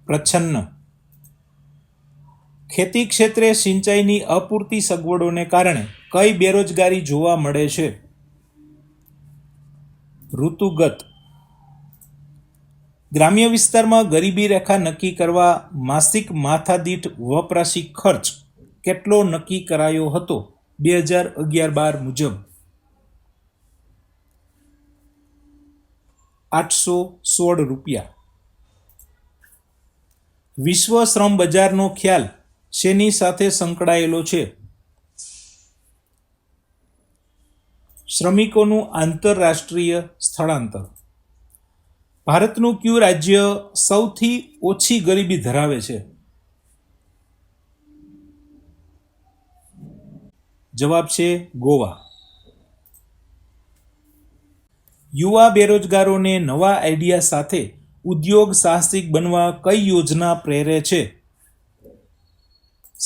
S1: પ્રચ્છન્ન. ખેતી ક્ષેત્રે સિંચાઈની અપૂરતી સગવડોને કારણે કઈ બેરોજગારી જોવા મળે છે? ઋતુગત. ગ્રામ્ય વિસ્તારમાં ગરીબી રેખા નક્કી કરવા માસિક માથાદીઠ વપરાશી ખર્ચ કેટલો નક્કી કરાયો હતો 2011-12 મુજબ? 816 રૂપિયા. વિશ્વ શ્રમ બજારનો ખ્યાલ શેની સાથે સંકળાયેલો છે? શ્રમિકોનું આંતરરાષ્ટ્રીય સ્થળાંતર. ભારતનું કયું રાજ્ય સૌથી ઓછી ગરીબી ધરાવે છે? જવાબ છે ગોવા. યુવા બેરોજગારોને નવા આઈડિયા સાથે ઉદ્યોગ સાહસિક બનવા કઈ યોજના પ્રેરે છે?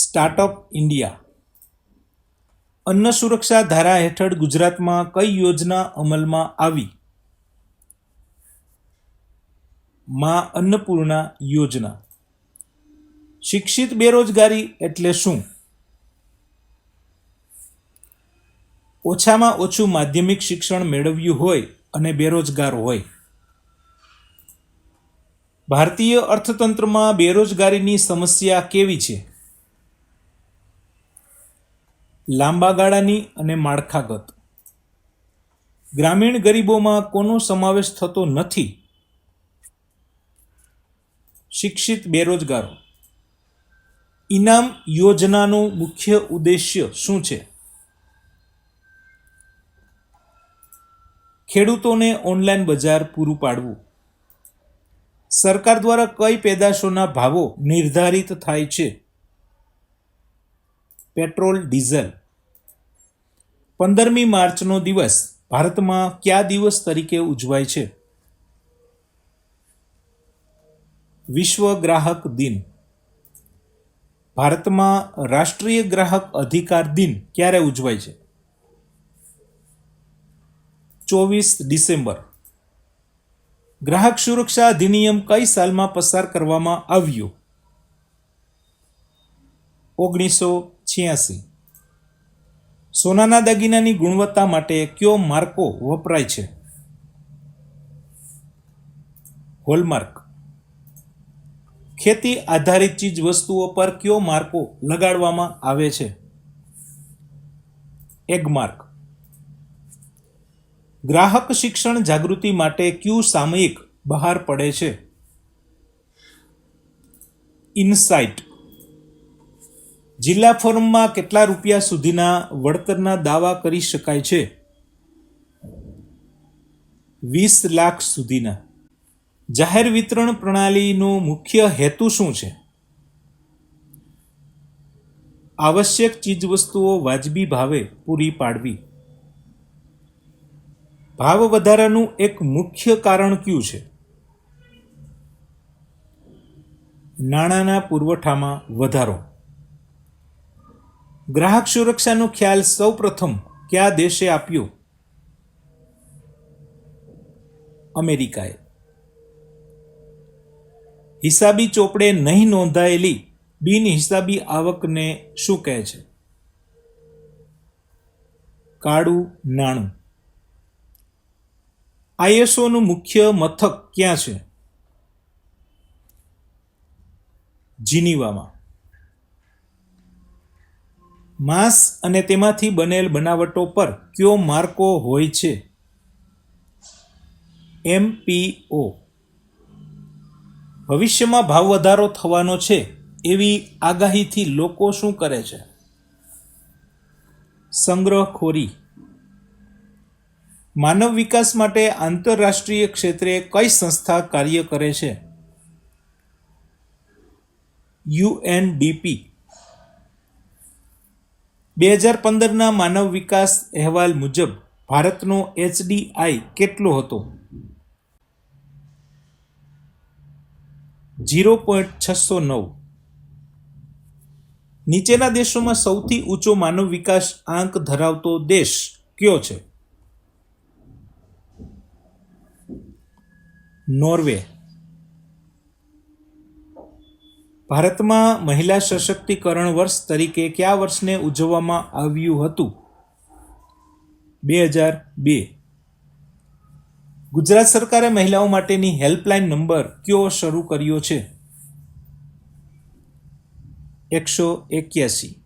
S1: Startup India. અન્ન સુરક્ષા ધારા હેઠળ ગુજરાતમાં કઈ યોજના અમલમાં આવી? માં અન્નપૂર્ણા યોજના. શિક્ષિત બેરોજગારી એટલે શું? ઓછામાં ઓછું માધ્યમિક શિક્ષણ મેળવ્યું હોય અને બેરોજગાર હોય. ભારતીય અર્થતંત્રમાં બેરોજગારીની સમસ્યા કેવી છે? લાંબા ગાળાની અને માળખાગત. ગ્રામીણ ગરીબોમાં કોનો સમાવેશ થતો નથી? શિક્ષિત બેરોજગારો. ઇનામ યોજનાનું મુખ્ય ઉદ્દેશ્ય શું છે? ખેડૂતોને ઓનલાઈન બજાર પૂરું પાડવું. સરકાર દ્વારા કઈ પેદાશોના ભાવો નિર્ધારિત થાય છે? Petrol diesel. 15મી માર્ચનો દિવસ ભારતમાં કયા દિવસ તરીકે ઉજવાય છે? વિશ્વ ગ્રાહક દિન. ભારતમાં રાષ્ટ્રીય ગ્રાહક અધિકાર દિન ક્યારે ઉજવાય છે? 24 ડિસેમ્બર. ગ્રાહક સુરક્ષા અધિનિયમ કઈ સાલમાં પસાર કરવામાં આવ્યો? 1986. સોનાના દાગીનાની ગુણવત્તા માટે કયો માર્કો વપરાય છે? હોલમાર્ક. ખેતી આધારિત ચીજ વસ્તુઓ પર કયો માર્કો લગાડવામાં આવે છે? Egg mark. ગ્રાહક શિક્ષણ જાગૃતિ માટે કયું સામયિક બહાર પડે છે? ઇનસાઇટ. જિલ્લા ફોરમમાં કેટલા રૂપિયા સુધીના વળતરના દાવા કરી શકાય છે? 20 લાખ સુધીના. જાહેર વિતરણ પ્રણાલીનો મુખ્ય હેતુ શું છે? આવશ્યક ચીજવસ્તુઓ વાજબી ભાવે પૂરી પાડવી. ભાવ વધારાનું એક મુખ્ય કારણ કયું છે? નાણાંના પુરવઠામાં વધારો. ગ્રાહક સુરક્ષાનો ખ્યાલ સૌપ્રથમ કયા દેશે આપ્યો? અમેરિકાએ. હિસાબી ચોપડે નહીં નોંધાયેલી બિનહિસાબી આવકને શું કહે છે? કાળું નાણું. આઈએસઓનું મુખ્ય મથક ક્યાં છે? જીનીવામાં. માંસ અને તેમાંથી બનેલ બનાવટો પર કયો માર્કો હોય છે? MPO. ભવિષ્યમાં ભાવ વધારો થવાનો છે એવી આગાહીથી લોકો શું કરે છે? સંગ્રહખોરી. માનવ વિકાસ માટે આંતરરાષ્ટ્રીય ક્ષેત્રે કઈ સંસ્થા કાર્ય કરે છે? UNDP. 2015ના માનવ વિકાસ અહેવાલ મુજબ ભારતનો HDI કેટલો હતો? 0.609. નીચેના દેશોમાં સૌથી ઊંચો માનવ વિકાસ આંક ધરાવતો દેશ કયો છે? નોર્વે. ભારતમાં મહિલા સશક્તિકરણ વર્ષ તરીકે કયા વર્ષને ઉજવવામાં આવ્યું હતું? 2002. ગુજરાત સરકારે મહિલાઓ માટેની હેલ્પલાઇન નંબર કયો શરૂ કર્યો છે? 181.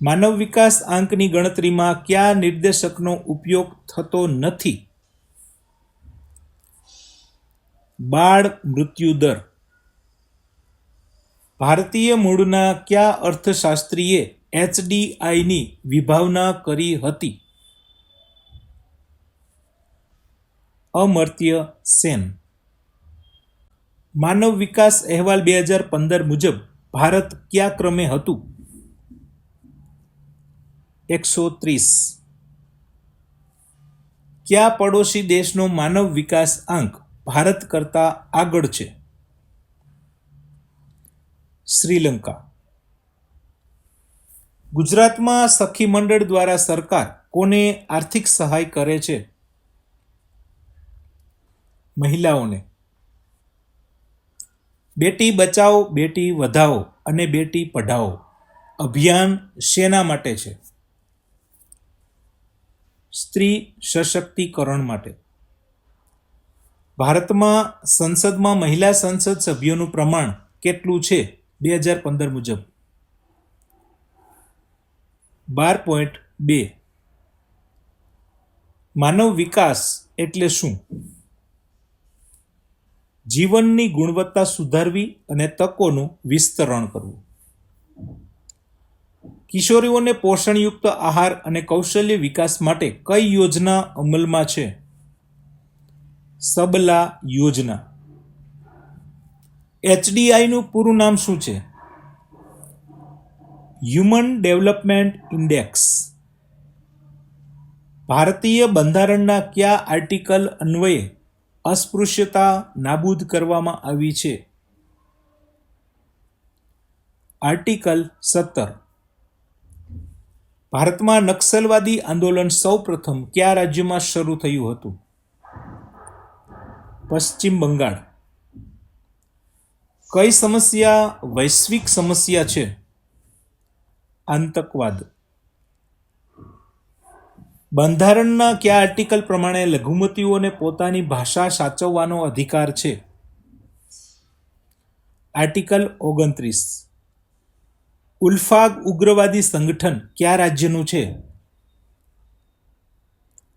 S1: માનવ વિકાસ આંકની ગણતરીમાં કયા નિર્દેશકનો ઉપયોગ થતો નથી? બાળ મૃત્યુ દર. ભારતીય મૂળના કયા અર્થશાસ્ત્રીએ HDIની વિભાવના કરી હતી? અમર્ત્ય સેન. માનવ વિકાસ અહેવાલ 2015 મુજબ ભારત કયા ક્રમે હતું? 130. કયા પડોશી દેશનો માનવ વિકાસ આંક ભારત કરતાં આગળ છે? શ્રીલંકા. ગુજરાતમાં સખી મંડળ દ્વારા સરકાર કોને આર્થિક સહાય કરે છે? મહિલાઓને. બેટી બચાવો બેટી વધાવો અને બેટી પઢાઓ અભિયાન શેના માટે છે? સ્ત્રી સશક્તિકરણ માટે. ભારતમાં સંસદમાં મહિલા સંસદ સભ્યોનું પ્રમાણ કેટલું છે 2015 મુજબ? 12.2. માનવ વિકાસ એટલે શું? જીવનની ગુણવત્તા સુધારવી અને તકોનું વિસ્તરણ કરવું. કિશોરીઓને પોષણયુક્ત આહાર અને કૌશલ્ય વિકાસ માટે કઈ યોજના અમલમાં છે? સબલા યોજના. HDIનું પૂરું નામ શું છે? Human development index. ભારતીય બંધારણના કયા આર્ટિકલ અન્વયે અસ્પૃશ્યતા નાબૂદ કરવામાં આવી છે? આર્ટિકલ 17. ભારતમાં નક્સલવાદી આંદોલન સૌપ્રથમ કયા રાજ્યમાં શરૂ થયું હતું? પશ્ચિમ બંગાળ. કઈ સમસ્યા વૈશ્વિક સમસ્યા છે? આતંકવાદ. બંધારણના કયા આર્ટિકલ પ્રમાણે લઘુમતીઓને પોતાની ભાષા સાચવવાનો અધિકાર છે? આર્ટિકલ 29. ઉલ્ફાગ ઉગ્રવાદી સંગઠન કયા રાજ્યનું છે?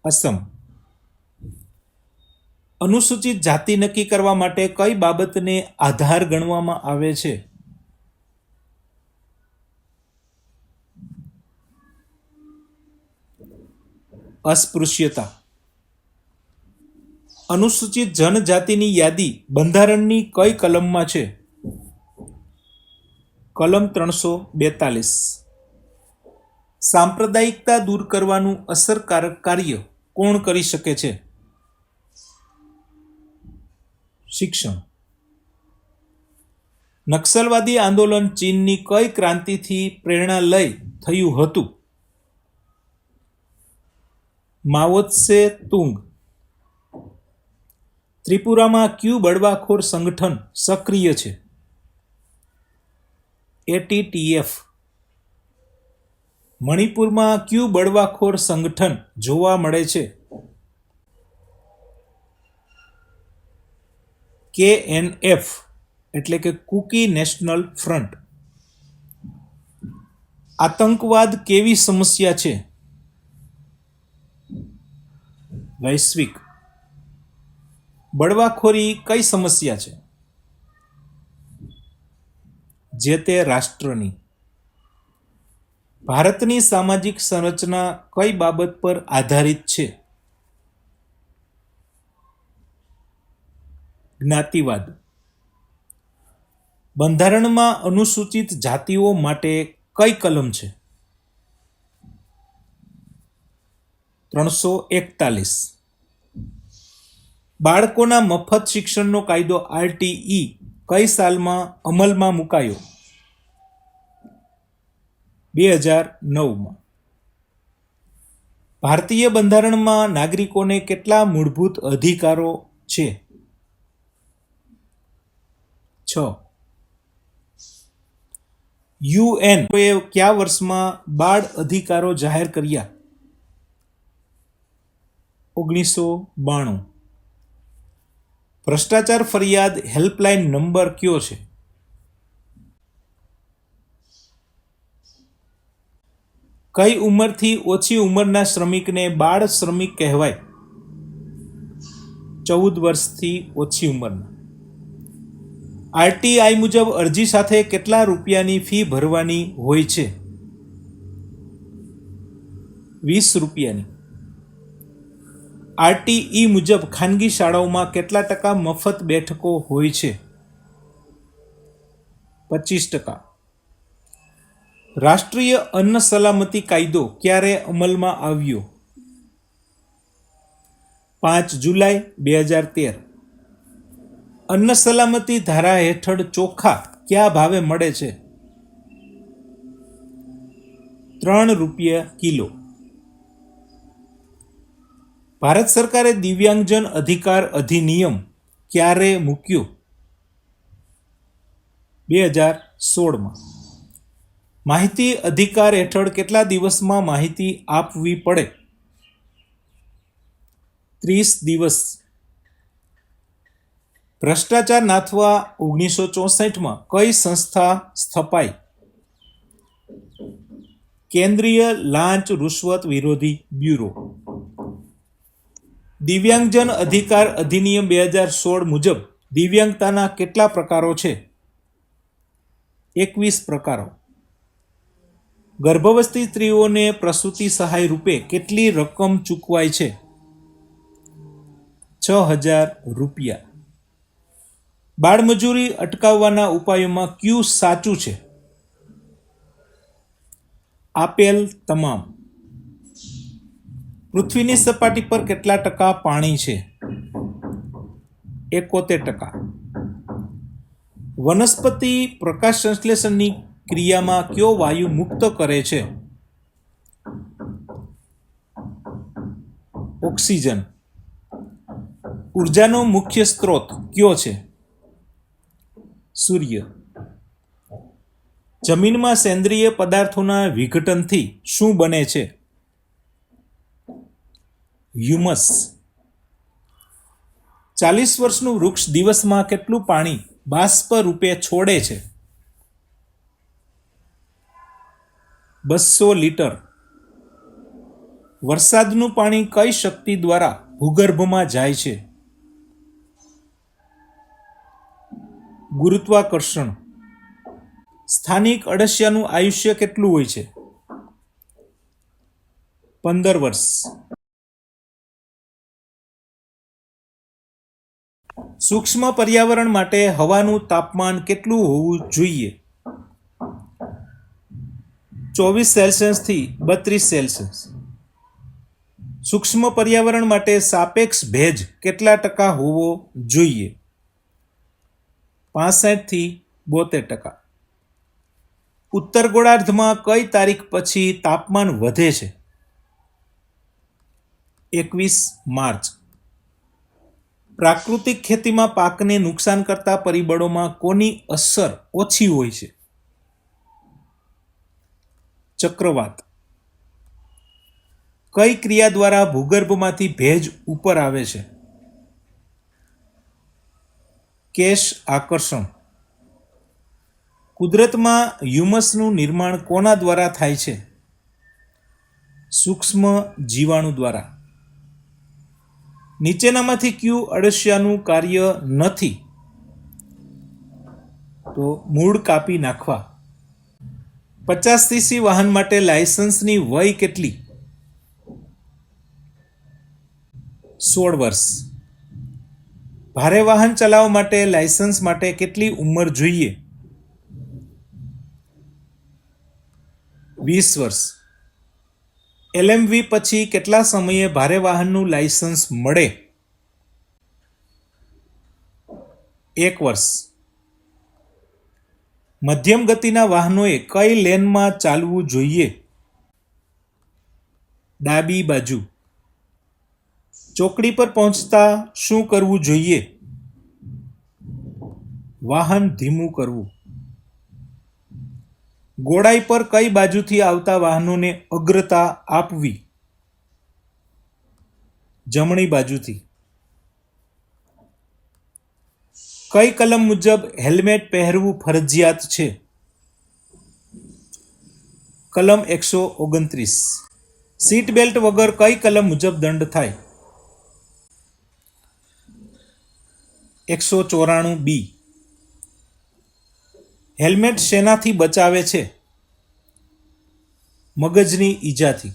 S1: અસમ. અનુસૂચિત જાતિ નક્કી કરવા માટે કઈ બાબતને આધાર ગણવામાં આવે છે? અસ્પૃશ્યતા. અનુસૂચિત જનજાતિની યાદી બંધારણની કઈ કલમમાં છે? કલમ 342. સાંપ્રદાયિકતા દૂર કરવાનું અસરકારક કાર્ય કોણ કરી શકે છે? શિક્ષણ. નક્સલવાદી આંદોલન ચીનની કઈ ક્રાંતિથી પ્રેરણા લઈ થયું હતું? માઓ ત્સે તુંગ. ત્રિપુરામાં કયું બળવાખોર સંગઠન સક્રિય છે? ATTF. મણિપુરમાં કયું બળવાખોર સંગઠન જોવા મળે છે? KNF એટલે કે કુકી નેશનલ ફ્રન્ટ. આતંકવાદ કેવી સમસ્યા છે? વૈશ્વિક. બળવાખોરી કઈ સમસ્યા છે? જે તે રાષ્ટ્રની. ભારતની સામાજિક સંરચના કઈ બાબત પર આધારિત છે? જ્ઞાતિવાદ. બંધારણમાં અનુસૂચિત જાતિઓ માટે કઈ કલમ છે? 341. બાળકોના મફત શિક્ષણનો કાયદો RTE કઈ સાલમાં અમલમાં મુકાયો? 2009માં. ભારતીય બંધારણમાં નાગરિકોને કેટલા મૂળભૂત અધિકારો છે? 6. UN એ કયા વર્ષમાં બાળ અધિકારો જાહેર કર્યા? 1992. ભ્રષ્ટાચાર ફરિયાદ હેલ્પલાઇન નંબર કયો છે? કઈ ઉંમરથી ઓછી ઉંમરના શ્રમિકને બાળ શ્રમિક કહેવાય? 14 વર્ષથી ઓછી ઉંમરના. RTI મુજબ અરજી સાથે કેટલા રૂપિયાની ફી ભરવાની હોય છે? 20 રૂપિયાની. RTE મુજબ ખાનગી શાળાઓમાં કેટલા ટકા મફત બેઠકો હોય છે? 25%. રાષ્ટ્રીય અન્ન સલામતી કાયદો ક્યારે અમલમાં આવ્યો? 5 જુલાઈ 2013. અન્ન સલામતી ધારા હેઠળ ચોખા કયા ભાવે મળે છે? 3 રૂપિયા કિલો. ભારત સરકારે દિવ્યાંગજન અધિકાર અધિનિયમ ક્યારે મૂક્યો? 2016માં. માહિતી અધિકાર હેઠળ કેટલા દિવસમાં માહિતી આપવી પડે? 30 દિવસ. ભ્રષ્ટાચાર નાથવા 1964માં કઈ સંસ્થા સ્થપાઈ? કેન્દ્રીય લાંચ રૂશ્વત વિરોધી બ્યુરો. દિવ્યાંગજન અધિકાર અધિનિયમ 2016 મુજબ દિવ્યાંગતાના કેટલા પ્રકારો છે? 21 પ્રકારો. ગર્ભવતી સ્ત્રીઓને પ્રસૂતિ સહાય રૂપે કેટલી રકમ ચૂકવાય છે? 6,000 રૂપિયા. બાળમજૂરી અટકાવવાના ઉપાયોમાં કયું સાચું છે? આપેલ તમામ. પૃથ્વીની સપાટી પર કેટલા ટકા પાણી છે? 71%. વનસ્પતિ પ્રકાશ સંશ્લેષણની ક્રિયામાં કયો વાયુ મુક્ત કરે છે? ઓક્સિજન. ઉર્જાનો મુખ્ય સ્ત્રોત કયો છે? સૂર્ય. જમીનમાં સેન્દ્રિય પદાર્થોના વિઘટનથી શું બને છે? હ્યુમસ. 40 વર્ષનું વૃક્ષ દિવસમાં કેટલું પાણી બાષ્પ રૂપે છોડે છે? 200 લીટર. વરસાદનું પાણી કઈ શક્તિ દ્વારા ભૂગર્ભમાં જાય છે? ગુરુત્વાકર્ષણ. સ્થાનિક અળસિયાનું આયુષ્ય કેટલું હોય છે? 15 વર્ષ. સૂક્ષ્મ પર્યાવરણ માટે હવાનું તાપમાન કેટલું હોવું જોઈએ? 24 સેલ્સિયસથી 32 સેલ્સિયસ. સૂક્ષ્મ પર્યાવરણ માટે સાપેક્ષ ભેજ કેટલા ટકા હોવો જોઈએ? 65 થી 72%. ઉત્તર ગોળાર્ધમાં કઈ તારીખ પછી તાપમાન વધે છે? 21 માર્ચ. પ્રાકૃતિક ખેતીમાં પાકને નુકસાન કરતા પરિબળોમાં કોની અસર ઓછી હોય છે? ચક્રવાત. કઈ ક્રિયા દ્વારા ભૂગર્ભમાંથી ભેજ ઉપર આવે છે? કેશ આકર્ષણ. કુદરતમાં હ્યુમસનું નિર્માણ કોના દ્વારા થાય છે? સૂક્ષ્મ જીવાણુ દ્વારા. નીચેનામાંથી કયું અળસિયાનું કાર્ય નથી? તો મૂળ કાપી નાખવા. 50 cc વાહન માટે લાયસન્સની વય કેટલી? 16 વર્ષ. ભારે વાહન ચલાવવા માટે લાયસન્સ માટે કેટલી ઉંમર જોઈએ? 20 વર્ષ. LMV પછી કેટલા સમયે ભારે વાહનનું લાયસન્સ મળે? 1 વર્ષ. મધ્યમ ગતિના વાહનોએ કઈ લેનમાં ચાલવું જોઈએ? ડાબી બાજુ. ચોકડી પર પહોંચતા શું કરવું જોઈએ? વાહન ધીમું કરવું. ગોળાઈ પર કઈ બાજુથી આવતા વાહનોને અગ્રતા આપવી? જમણી બાજુથી. કઈ કલમ મુજબ હેલ્મેટ પહેરવું ફરજિયાત છે? કલમ 129. સીટ બેલ્ટ વગર કઈ કલમ મુજબ દંડ થાય? 194 બી. હેલ્મેટ શેનાથી બચાવે છે? મગજની ઈજાથી.